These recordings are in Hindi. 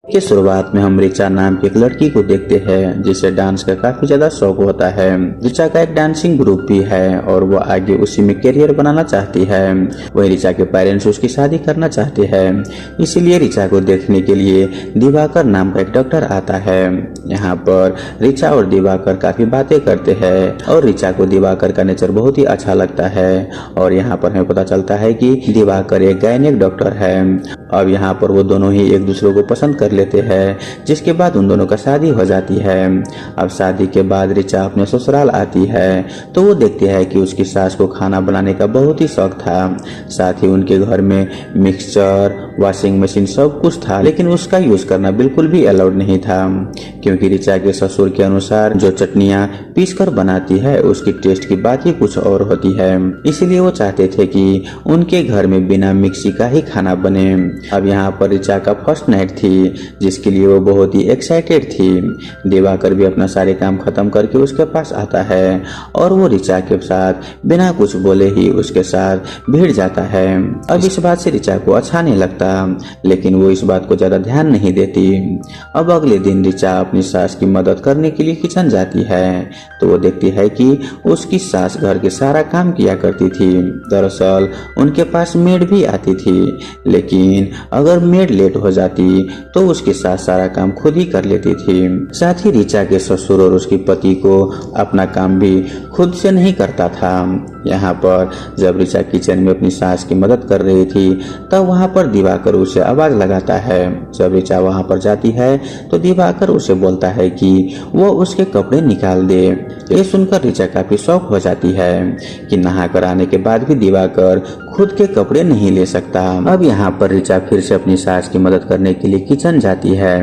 के शुरुआत में हम रिचा नाम की एक लड़की को देखते हैं जिसे डांस का काफी ज्यादा शौक होता है। रिचा का एक डांसिंग ग्रुप भी है और वो आगे उसी में करियर बनाना चाहती है। वही रिचा के पेरेंट्स उसकी शादी करना चाहते हैं, इसीलिए रिचा को देखने के लिए दिवाकर नाम का एक डॉक्टर आता है। यहाँ पर रिचा और दिवाकर काफी बातें करते हैं और रिचा को दिवाकर का नेचर बहुत ही अच्छा लगता है। और यहाँ पर हमें पता चलता है कि दिवाकर एक गायनेक डॉक्टर है। अब यहाँ पर वो दोनों ही एक दूसरे को पसंद कर लेते हैं, जिसके बाद उन दोनों का शादी हो जाती है। अब शादी के बाद रिचा अपने ससुराल आती है तो वो देखती है कि उसकी सास को खाना बनाने का बहुत ही शौक था। साथ ही उनके घर में मिक्सचर, वॉशिंग मशीन सब कुछ था, लेकिन उसका यूज करना बिल्कुल भी अलाउड नहीं था, क्योंकि रिचा के ससुर के अनुसार जो चटनियाँ पीस कर बनाती है उसकी टेस्ट की बात ही कुछ और होती है। इसीलिए वो चाहते थे कि उनके घर में बिना मिक्सी का ही खाना बने। अब यहाँ पर रिचा का फर्स्ट नाइट थी, जिसके लिए वो बहुत ही एक्साइटेड थी। दिवाकर भी अपना सारे काम खत्म करके उसके पास आता है और वो रिचा के साथ बिना कुछ बोले ही उसके साथ भिड़ जाता है। अब इस बात से रिचा को अच्छा नहीं लगता, लेकिन वो इस बात को ज्यादा ध्यान नहीं देती। अब अगले दिन रिचा अपनी सास की मदद करने के लिए किचन जाती है तो वो देखती है कि उसकी सास घर के सारा काम किया करती थी। दरअसल उनके पास मेड भी आती थी, लेकिन अगर मेड लेट हो जाती तो उसके साथ सारा काम खुद ही कर लेती थी। साथ ही रिचा के ससुर और उसकी पति को अपना काम भी खुद से नहीं करता था। यहाँ पर जब रिचा किचन में अपनी सास की मदद कर रही थी तब वहाँ पर दिवाकर उसे आवाज लगाता है। जब रिचा वहाँ पर जाती है तो दिवाकर उसे बोलता है कि वो उसके कपड़े निकाल दे। ये सुनकर रिचा काफी शौक हो जाती है कि नहा कर आने के बाद भी दिवाकर खुद के कपड़े नहीं ले सकता। अब यहाँ पर रिचा फिर से अपनी सास की मदद करने के लिए किचन जाती है।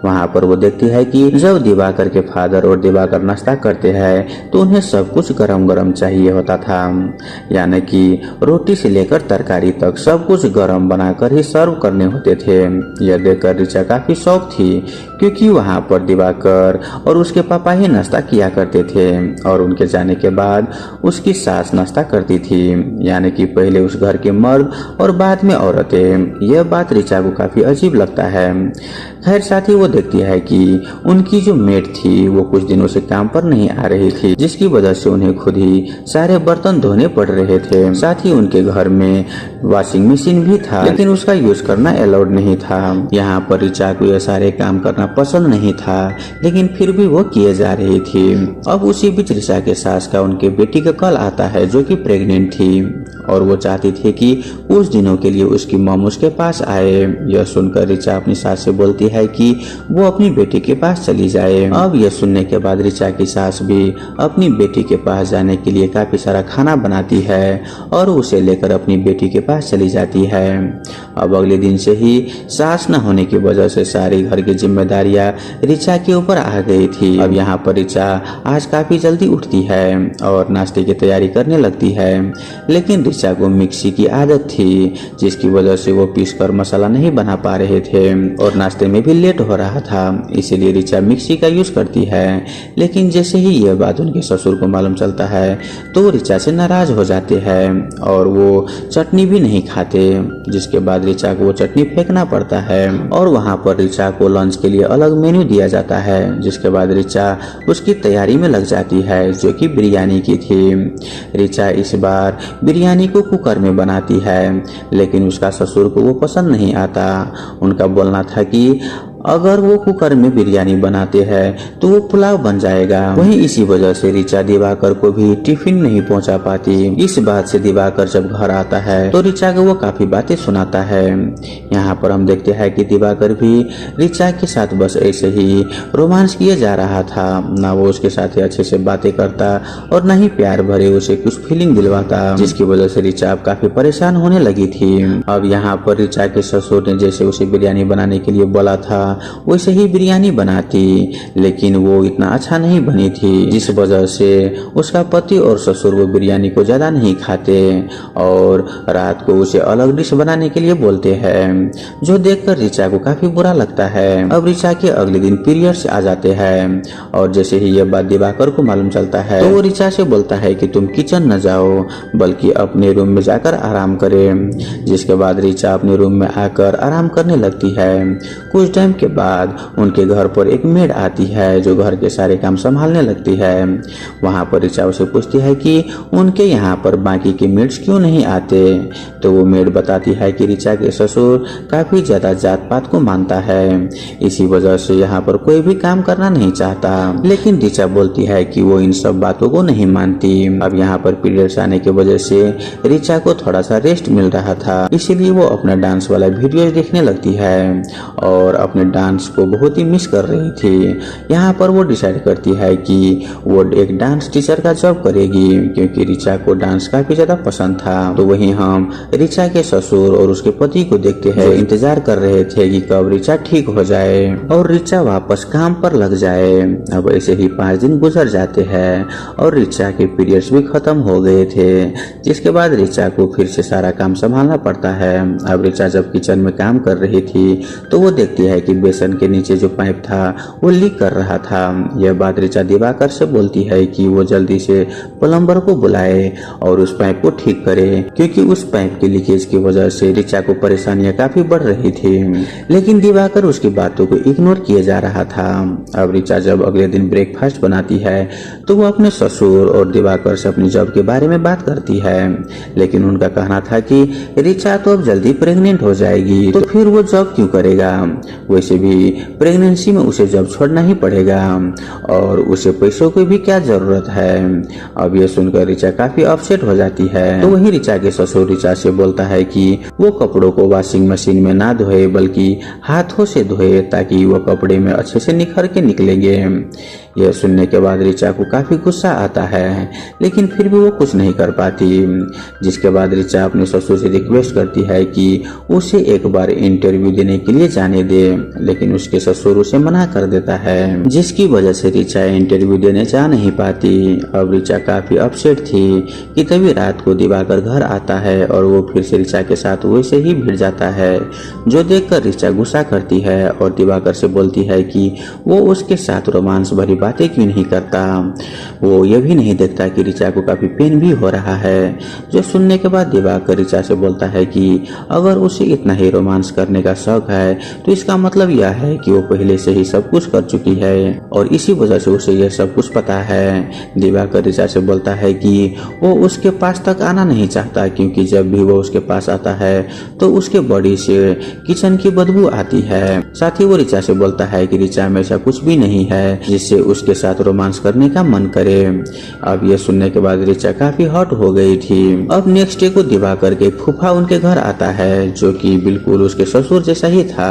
वहाँ पर वो देखती है कि जब दिवाकर के फादर और दिवाकर नाश्ता करते हैं तो उन्हें सब कुछ गरम गरम चाहिए होता था, यानी कि रोटी से लेकर तरकारी तक सब कुछ गरम बनाकर ही सर्व करने होते थे। यह देखकर रिचा काफी शौक थी, क्योंकि वहाँ पर दिवाकर और उसके पापा ही नाश्ता किया करते थे और उनके जाने के बाद उसकी सास नाश्ता करती थी, यानी कि पहले उस घर के मर्द और बाद में औरतें। यह बात रिचा को काफी अजीब लगता है। खैर साथ ही वो देखती है कि उनकी जो मेड थी वो कुछ दिनों से काम पर नहीं आ रही थी, जिसकी वजह से उन्हें खुद ही सारे बर्तन धोने पड़ रहे थे। साथ ही उनके घर में वॉशिंग मशीन भी था, लेकिन उसका यूज करना अलाउड नहीं था। यहाँ पर रिचा को यह सारे काम करना पसंद नहीं था, लेकिन फिर भी वो किए जा रही थी। अब उसी बीच रिचा के सास का उनके बेटी का कॉल आता है जो कि प्रेग्नेंट थी और वो चाहती थी कि कुछ दिनों के लिए उसकी मॉम उसके पास आए। यह सुनकर रिचा अपनी सास से बोलती है कि वो अपनी बेटी के पास चली जाए। अब यह सुनने के बाद रिचा की सास भी अपनी बेटी के पास जाने के लिए काफी सारा खाना बनाती है और उसे लेकर अपनी बेटी के पास चली जाती है। अब अगले दिन से ही सास न होने की वजह से सारी घर की जिम्मेदारियां रिचा के ऊपर आ गई थी। अब यहाँ पर रिचा आज काफी जल्दी उठती है और नाश्ते की तैयारी करने लगती है, लेकिन रिचा को मिक्सी की आदत थी, जिसकी वजह से वो पीसकर मसाला नहीं बना पा रहे थे और नाश्ते में भी लेट हो रहा था। इसीलिए रिचा मिक्सी का यूज करती है, लेकिन जैसे ही यह बात उनके ससुर को मालूम चलता है तो रिचा से नाराज हो जाते हैं और वो चटनी भी नहीं खाते, जिसके बाद रिचा को वो चटनी फेंकना पड़ता है। और वहाँ पर रिचा को लंच के लिए अलग मेन्यू दिया जाता है, जिसके बाद रिचा उसकी तैयारी में लग जाती है, जो कि बिरयानी की थी। रिचा इस बार बिरयानी को कुकर में बनाती है, लेकिन उसका ससुर को वो पसंद नहीं आता। उनका बोलना था कि अगर वो कुकर में बिरयानी बनाते हैं तो वो पुलाव बन जाएगा। वहीं इसी वजह से रिचा दिवाकर को भी टिफिन नहीं पहुंचा पाती। इस बात से दिवाकर जब घर आता है तो रिचा को वो काफी बातें सुनाता है। यहाँ पर हम देखते हैं कि दिवाकर भी रिचा के साथ बस ऐसे ही रोमांस किए जा रहा था, ना वो उसके साथ अच्छे से बातें करता और न ही प्यार भरे उसे कुछ फीलिंग दिलवाता, जिसकी वजह से रिचा अब काफी परेशान होने लगी थी। अब यहाँ पर रिचा के ससुर ने जैसे उसे बिरयानी बनाने के लिए बोला था वैसे ही बिरयानी बनाती, लेकिन वो इतना अच्छा नहीं बनी थी, जिस वजह से उसका पति और ससुर वो बिरयानी को ज्यादा नहीं खाते और रात को उसे अलग डिश बनाने के लिए बोलते हैं, जो देखकर रिचा को काफी बुरा लगता है। अब रिचा के अगले दिन पीरियड्स आ जाते हैं और जैसे ही यह बात दिवाकर को मालूम चलता है तो वो रिचा से बोलता है कि तुम किचन न जाओ बल्कि अपने रूम में जाकर आराम करें, जिसके बाद रिचा अपने रूम में आकर आराम करने लगती है। कुछ टाइम के बाद उनके घर पर एक मेड आती है जो घर के सारे काम संभालने लगती है। वहाँ पर ऋचा उसे पूछती है कि उनके यहाँ पर बाकी के मेड्स क्यों नहीं आते। तो वो मेड बताती है कि ऋचा के ससुर काफी ज्यादा जात पात को मानता है, इसी वजह से यहाँ पर कोई भी काम करना नहीं चाहता। लेकिन ऋचा बोलती है कि वो इन सब बातों को नहीं मानती। अब यहाँ पर पीरियड्स आने की वजह से ऋचा को थोड़ा सा रेस्ट मिल रहा था, इसीलिए वो अपना डांस वाला वीडियो देखने लगती है और अपने डांस को बहुत ही मिस कर रही थी। यहाँ पर वो डिसाइड करती है कि वो एक डांस टीचर का जॉब करेगी क्योंकि ऋचा को डांस काफी ज्यादा पसंद था। तो वहीं हम ऋचा के ससुर और उसके पति को देखते हैं, इंतजार कर रहे थे कि कब ऋचा ठीक हो जाए और ऋचा वापस काम पर लग जाए। अब ऐसे ही 5 दिन गुजर जाते हैं और ऋचा के पीरियड्स भी खत्म हो गए थे, जिसके बाद ऋचा को फिर से सारा काम संभालना पड़ता है। अब ऋचा जब किचन में काम कर रही थी तो वो देखती है कि बेसन के नीचे जो पाइप था वो लीक कर रहा था। यह बात ऋचा दिवाकर से बोलती है कि वो जल्दी से प्लम्बर को बुलाए और उस पाइप को ठीक करे, क्योंकि उस पाइप के लीकेज की वजह से ऋचा को परेशानियां काफी बढ़ रही थी। लेकिन दिवाकर उसकी बातों को इग्नोर किए जा रहा था। अब ऋचा जब अगले दिन ब्रेकफास्ट बनाती है तो वो अपने ससुर और दिवाकर से अपनी जॉब के बारे में बात करती है, लेकिन उनका कहना था कि ऋचा तो अब जल्दी प्रेग्नेंट हो जाएगी तो फिर वो जॉब क्यों करेगा, वैसे भी प्रेगनेंसी में उसे जॉब छोड़ना ही पड़ेगा और उसे पैसों की भी क्या जरूरत है। अब ये सुनकर ऋचा काफी अपसेट हो जाती है। तो वही ऋचा के ससुर ऋचा से बोलता है कि वो कपड़ों को वॉशिंग मशीन में ना धोए बल्कि हाथों से धोए ताकि वो कपड़े में अच्छे से निखर के निकलेंगे। यह सुनने के बाद ऋचा को काफी गुस्सा आता है, लेकिन फिर भी वो कुछ नहीं कर पाती। जिसके बाद ऋचा अपने ससुर से रिक्वेस्ट करती है कि उसे एक बार इंटरव्यू देने के लिए जाने दे, लेकिन उसके ससुर उसे मना कर देता है, जिसकी वजह से ऋचा इंटरव्यू देने जा नहीं पाती। अब ऋचा काफी अपसेट थी कि तभी रात को दिवाकर घर आता है और वो फिर से ऋचा के साथ वैसे ही भिड़ जाता है, जो देखकर ऋचा गुस्सा करती है और दिवाकर से बोलती है कि वो उसके साथ रोमांस भरी बातें क्यों नहीं करता। वो ये भी नहीं देखता कि ऋचा को काफी पेन भी हो रहा है। जो सुनने के बाद दिवाकर ऋचा से बोलता है कि अगर उसे इतना ही रोमांस करने का शौक है तो इसका मतलब यह है कि वो पहले से ही सब कुछ कर चुकी है और इसी वजह से उसे यह सब कुछ पता है। दिवाकर ऋचा से बोलता है कि वो उसके पास तक आना नहीं चाहता, क्योंकि जब भी वो उसके पास आता है तो उसके बॉडी से किचन की बदबू आती है। साथ ही वो ऋचा से बोलता है कि ऋचा में ऐसा कुछ भी नहीं है जिससे उसके साथ रोमांस करने का मन करे। अब ये सुनने के बाद ऋचा काफी हॉट हो गई थी। अब नेक्स्ट डे को दिवाकर के फूफा उनके घर आता है, जो कि बिल्कुल उसके ससुर जैसा ही था।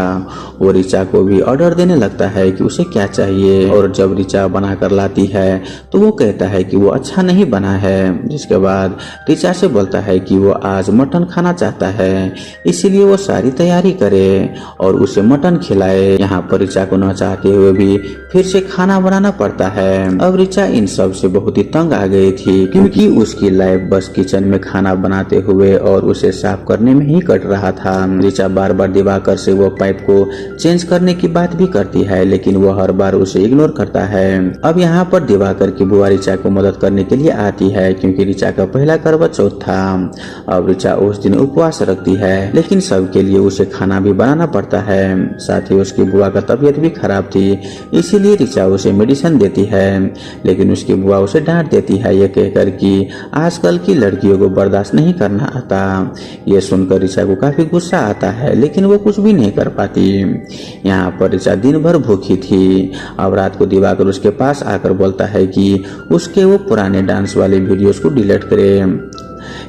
वो ऋचा को भी ऑर्डर देने लगता है कि उसे क्या चाहिए, और जब ऋचा बना कर लाती है तो वो कहता है कि वो अच्छा नहीं बना है। जिसके बाद ऋचा से बोलता है कि वो आज मटन खाना चाहता है, इसीलिए वो सारी तैयारी करे और उसे मटन खिलाए। यहाँ पर ऋचा को न चाहते हुए भी फिर से खाना बनाना पड़ता है। अब ऋचा इन सब से बहुत ही तंग आ गई थी, क्योंकि उसकी लाइफ बस किचन में खाना बनाते हुए और उसे साफ करने में ही कट रहा था। ऋचा बार बार दिवाकर से वो पाइप को चेंज करने की बात भी करती है, लेकिन वो हर बार उसे इग्नोर करता है। अब यहाँ पर दिवाकर की बुआ ऋचा को मदद करने के लिए आती है, क्योंकि ऋचा का पहला करवा चौथ था। अब ऋचा उस दिन उपवास रखती है, लेकिन सबके लिए उसे खाना भी बनाना पड़ता है। साथ ही उसकी बुआ का तबीयत भी खराब थी, इसीलिए ऋचा उसे मेडिसिन देती है, लेकिन उसकी बुआ उसे डांट देती है, ये कहकर कि आजकल की लड़कियों को बर्दाश्त नहीं करना आता। ये सुनकर ऋचा को काफी गुस्सा आता है, लेकिन वो कुछ भी नहीं कर पाती। यहाँ पर ऋचा दिन भर भूखी थी। अब रात को दिवाकर उसके पास आकर बोलता है कि उसके वो पुराने डांस वाले वीडियोस को डिलीट करे।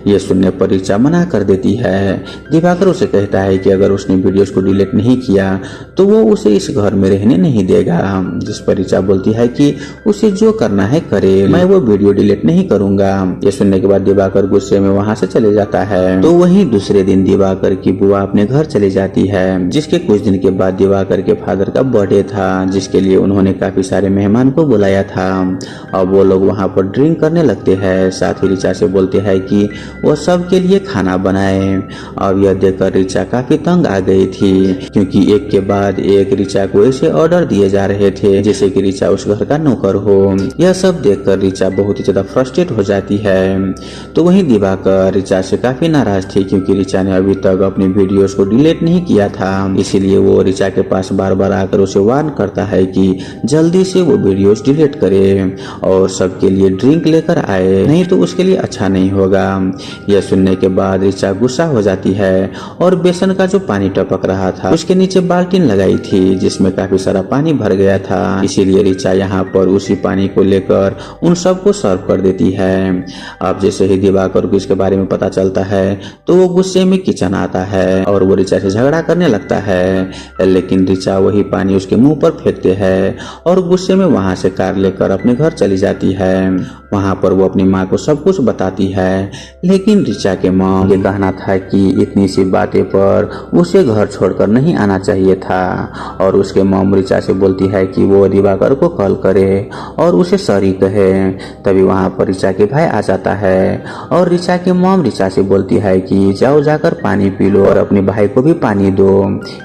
ये सुनने पर ऋचा मना कर देती है। दिवाकर उसे कहता है कि अगर उसने वीडियोस को डिलीट नहीं किया तो वो उसे इस घर में रहने नहीं देगा। जिस पर ऋचा बोलती है कि उसे जो करना है करे, मैं वो वीडियो डिलीट नहीं करूंगा। ये सुनने के बाद दिवाकर गुस्से में वहाँ से चले जाता है। तो वहीं दूसरे दिन दिवाकर की बुआ अपने घर चली जाती है, जिसके कुछ दिन के बाद दिवाकर के फादर का बर्थडे था, जिसके लिए उन्होंने काफी सारे मेहमान को बुलाया था। अब वो लोग वहाँ पर ड्रिंक करने लगते हैं। साथ ही ऋचा से बोलते हैं कि वो सबके लिए खाना बनाए। अब यह देखकर ऋचा काफी तंग आ गई थी, क्योंकि एक के बाद एक ऋचा को ऐसे ऑर्डर दिए जा रहे थे जैसे कि ऋचा उस घर का नौकर हो। यह सब देखकर ऋचा बहुत ही ज्यादा फ्रस्ट्रेट हो जाती है। तो वहीं दिवाकर ऋचा से काफी नाराज थी, क्योंकि ऋचा ने अभी तक अपनी वीडियोस को डिलीट नहीं किया था। इसीलिए वो ऋचा के पास बार बार आकर उसे वार्न करता है कि जल्दी से वो वीडियोस डिलीट करे और सबके लिए ड्रिंक लेकर आए, नहीं तो उसके लिए अच्छा नहीं होगा। यह सुनने के बाद ऋचा गुस्सा हो जाती है और बेसन का जो पानी टपक रहा था उसके नीचे बाल्टीन लगाई थी जिसमें काफी सारा पानी भर गया था। इसीलिए ऋचा यहाँ पर उसी पानी को लेकर उन सबको सर्व कर देती है। अब जैसे ही दिवाकर को इसके बारे में पता चलता है तो वो गुस्से में किचन आता है और वो ऋचा से झगड़ा करने लगता है, लेकिन ऋचा वही पानी उसके मुंह पर फेंकते है और गुस्से में वहां से कार लेकर अपने घर चली जाती है। वहां पर वो अपनी माँ को सब कुछ बताती है, लेकिन ऋचा के माँ ये कहना था कि इतनी सी बातें पर उसे घर छोड़कर नहीं आना चाहिए था। और उसके मॉम ऋचा से बोलती है कि वो दिवाकर को कॉल करे और उसे सॉरी कहे। तभी वहां पर ऋचा के भाई आ जाता है और ऋचा के मॉम ऋचा से बोलती है कि जाओ जाकर पानी पी लो और अपने भाई को भी पानी दो।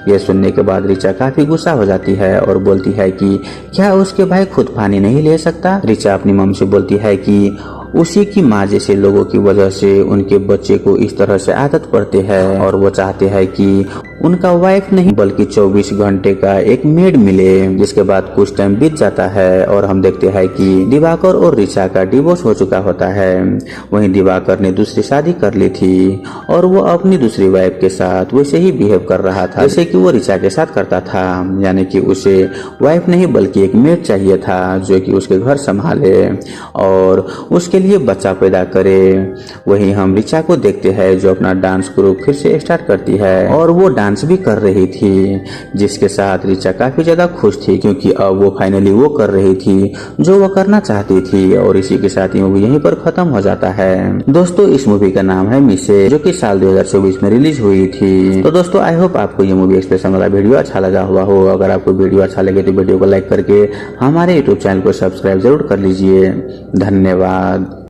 ये सुनने के बाद ऋचा काफी गुस्सा हो जाती है और बोलती है कि क्या उसके भाई खुद पानी नहीं ले सकता। ऋचा अपनी मॉम से बोलती है कि उसी की माँ जैसे लोगों की वजह से उनके बच्चे को इस तरह से आदत पड़ती है और वो चाहते हैं कि उनका वाइफ नहीं बल्कि 24 घंटे का एक मेड मिले। जिसके बाद कुछ टाइम बीत जाता है और हम देखते हैं कि दिवाकर और ऋचा का डिवोर्स हो चुका होता है। वहीं दिवाकर ने दूसरी शादी कर ली थी और वो अपनी दूसरी वाइफ के साथ वैसे ही बिहेव कर रहा था जैसे कि वो ऋचा के साथ करता था, यानी कि उसे वाइफ नहीं बल्कि एक मेड चाहिए था जो कि उसके घर संभाले और उसके लिए बच्चा पैदा करे। वहीं हम ऋचा को देखते हैं जो अपना डांस ग्रुप फिर से स्टार्ट करती है और वो डांस भी कर रही थी, जिसके साथ ऋचा काफी ज्यादा खुश थी क्योंकि अब वो फाइनली वो कर रही थी जो वो करना चाहती थी। और इसी के साथ ये मूवी यहीं पर खत्म हो जाता है। दोस्तों इस मूवी का नाम है मिसे, जो कि साल 2024 में रिलीज हुई थी। तो दोस्तों आई होप आपको ये मूवी एक्सप्रेशन वाला वीडियो अच्छा लगा हुआ हो। अगर आपको वीडियो अच्छा लगे तो वीडियो को लाइक करके हमारे यूट्यूब चैनल को सब्सक्राइब जरूर कर लीजिए। धन्यवाद।